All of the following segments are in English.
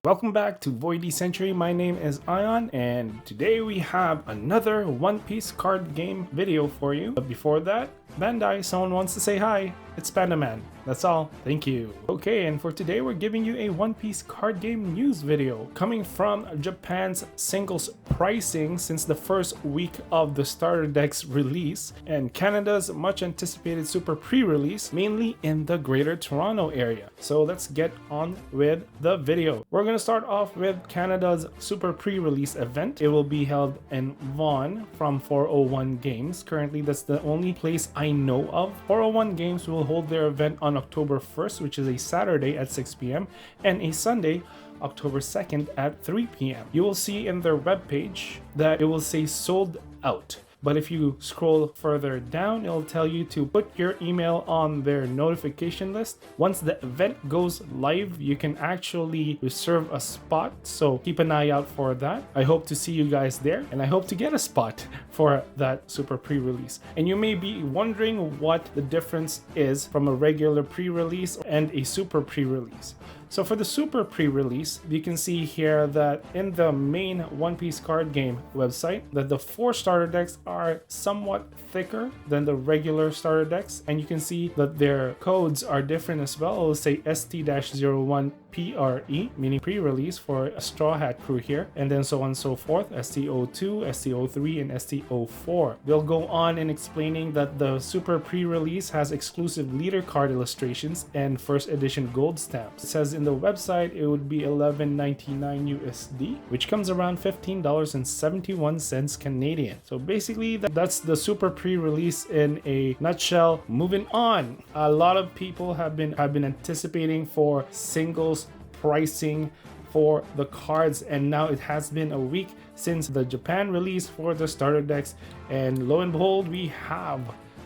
Welcome back to Voidy Century. My name is Ion, and today we have another One Piece card game video for you. But before that, Bandai, someone wants to say hi. It's Panda Man. That's all. Thank you. Okay, and for today we're giving you a One Piece card game news video coming from Japan's singles pricing since the first week of the starter deck's release and Canada's much anticipated super pre-release, mainly in the Greater Toronto area. So let's get on with the video. We're going to start off with Canada's super pre-release event. It will be held in Vaughan from 401 Games. Currently, that's the only place I know of. 401 Games will hold their event on October 1st, which is a Saturday at 6 p.m. and a Sunday, October 2nd at 3 p.m. You will see in their webpage that it will say sold out. But if you scroll further down, it'll tell you to put your email on their notification list. Once the event goes live, you can actually reserve a spot. So keep an eye out for that. I hope to see you guys there, and I hope to get a spot for that super pre-release. And you may be wondering what the difference is from a regular pre-release and a super pre-release. So for the super pre-release, you can see here that in the main One Piece card game website, that the 4 starter decks are somewhat thicker than the regular starter decks, and you can see that their codes are different as well. It'll say ST-01 PRE, meaning pre-release for a Straw Hat crew here, and then so on and so forth, ST-02, ST-03, and ST-04. They'll go on in explaining that the super pre-release has exclusive leader card illustrations and first edition gold stamps. It says in the website it would be $11.99 USD, which comes around $15.71 Canadian. So basically that's the super pre-release in a nutshell. Moving on, a lot of people have been anticipating for singles pricing for the cards, and now it has been a week since the Japan release for the starter decks, and lo and behold, we have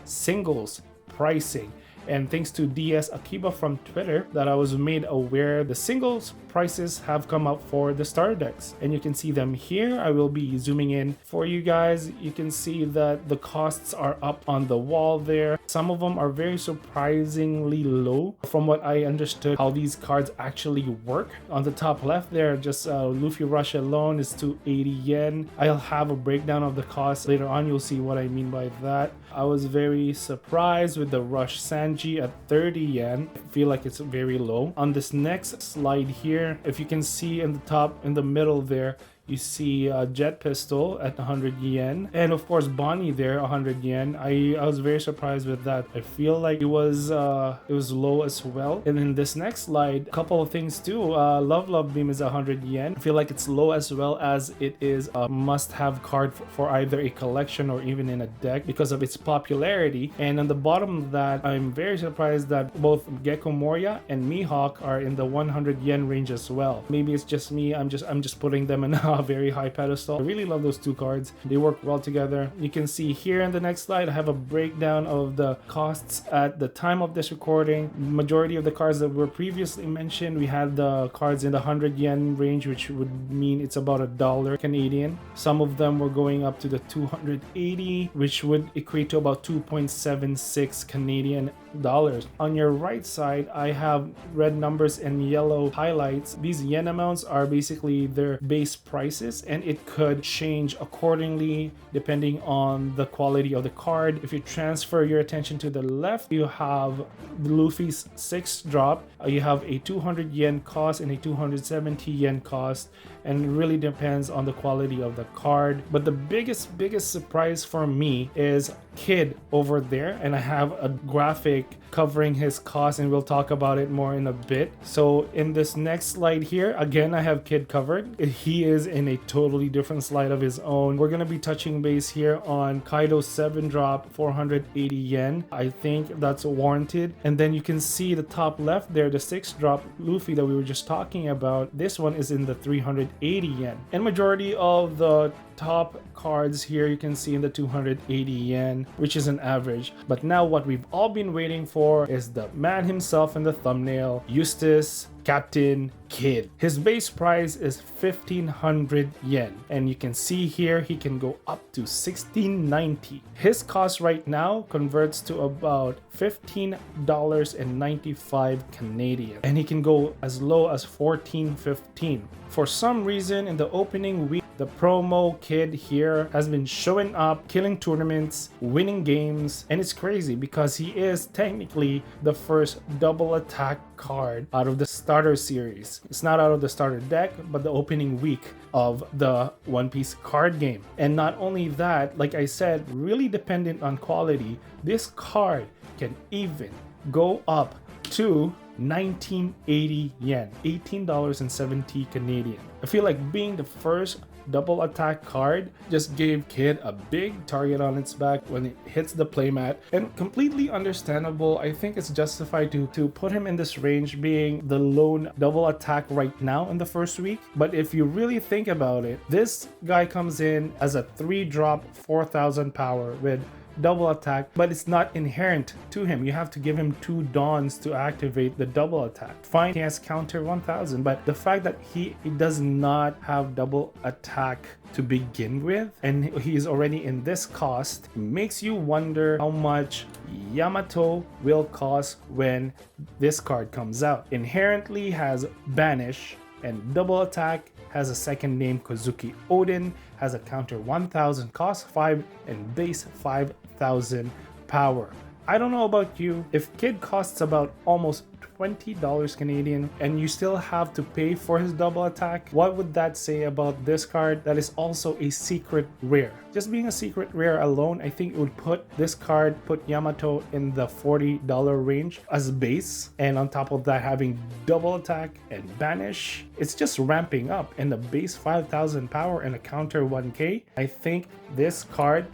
singles pricing. And thanks to DS Akiba from Twitter that I was made aware the singles prices have come up for the starter decks, and you can see them here. I will be zooming in for you guys. You can see that the costs are up on the wall there. Some of them are very surprisingly low from what I understood how these cards actually work. On the top left there, just Luffy Rush alone is 280 yen. I'll have a breakdown of the cost later on. You'll see what I mean by that. I was very surprised with the Rush Sanji at 30 yen. I feel like it's very low. On this next slide here, if you can see in the top, in the middle there, you see Jet Pistol at 100 yen, and of course Bonnie there 100 yen. I was very surprised with that. I feel like it was low as well. And in this next slide, a couple of things too. Love Beam is 100 yen. I feel like it's low as well, as it is a must-have card for either a collection or even in a deck because of its popularity. And on the bottom of that, I'm very surprised that both Gecko Moria and Mihawk are in the 100 yen range as well. Maybe it's just me. I'm just putting them in a very high pedestal. I really love those two cards. They work well together. You can see here in the next slide, I have a breakdown of the costs at the time of this recording. Majority of the cards that were previously mentioned, we had the cards in the 100 yen range, which would mean it's about $1 Canadian. Some of them were going up to the 280, which would equate to about 2.76 Canadian dollars. On your right side, I have red numbers and yellow highlights. These yen amounts are basically their base prices, and it could change accordingly depending on the quality of the card. If you transfer your attention to the left, you have Luffy's 6th drop. You have a 200 yen cost and a 270 yen cost, and it really depends on the quality of the card. But the biggest surprise for me is Kid over there, and I have a graphic covering his cost, and we'll talk about it more in a bit. So in this next slide here, again, I have Kid covered. He is in a totally different slide of his own. We're going to be touching base here on Kaido's 7 drop, 480 yen. I think that's warranted. And then you can see the top left there, the 6 drop Luffy that we were just talking about. This one is in the 380 yen. And majority of the top cards here you can see in the 280 yen, which is an average. But now what we've all been waiting for is the man himself in the thumbnail, Eustace Captain Kidd. His base price is 1500 yen, and you can see here he can go up to 1690. His cost right now converts to about $15.95 Canadian, and he can go as low as 1415. For some reason in the opening week, the promo Kidd here has been showing up, killing tournaments, winning games, and it's crazy because he is technically the first double attack card out of the starter series. It's not out of the starter deck, but the opening week of the One Piece card game. And not only that, like I said, really dependent on quality, this card can even go up to 1980 yen, $18.70 Canadian. I feel like being the first double attack card just gave Kidd a big target on its back when it hits the playmat, and completely understandable. I think it's justified to put him in this range, being the lone double attack right now in the first week. But if you really think about it, this guy comes in as a 3-drop 4000 power with double attack, but it's not inherent to him. You have to give him 2 dawns to activate the double attack. Fine, he has counter 1000, but the fact that he does not have double attack to begin with, and he's already in this cost, makes you wonder how much Yamato will cost when this card comes out. Inherently has banish and double attack, has a second name Kozuki Odin, has a counter 1000, cost 5, and base 5000 power. I don't know about you, if Kidd costs about almost $20 Canadian and you still have to pay for his double attack, what would that say about this card that is also a secret rare? Just being a secret rare alone, I think it would put this card, put Yamato in the $40 range as base, and on top of that having double attack and banish, it's just ramping up, and the base 5000 power and a counter 1k. I think this card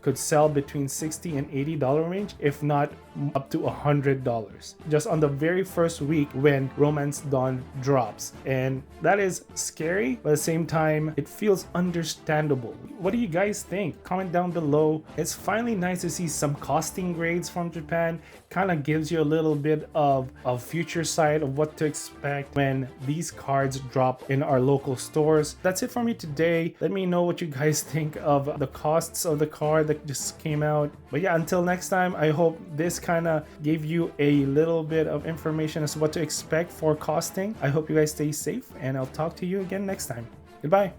could sell between $60 and $80 range, if not up to $100, just on the very first week when Romance Dawn drops. And that is scary, but at the same time it feels understandable. What do you guys think? Comment down below. It's finally nice to see some costing grades from Japan. Kind of gives you a little bit of a future sight of what to expect when these cards drop in our local stores. That's it for me today. Let me know what you guys think of the costs of the card that just came out. But yeah, until next time, I hope this kind of gave you a little bit of information as to what to expect for costing. I hope you guys stay safe, and I'll talk to you again next time. Goodbye.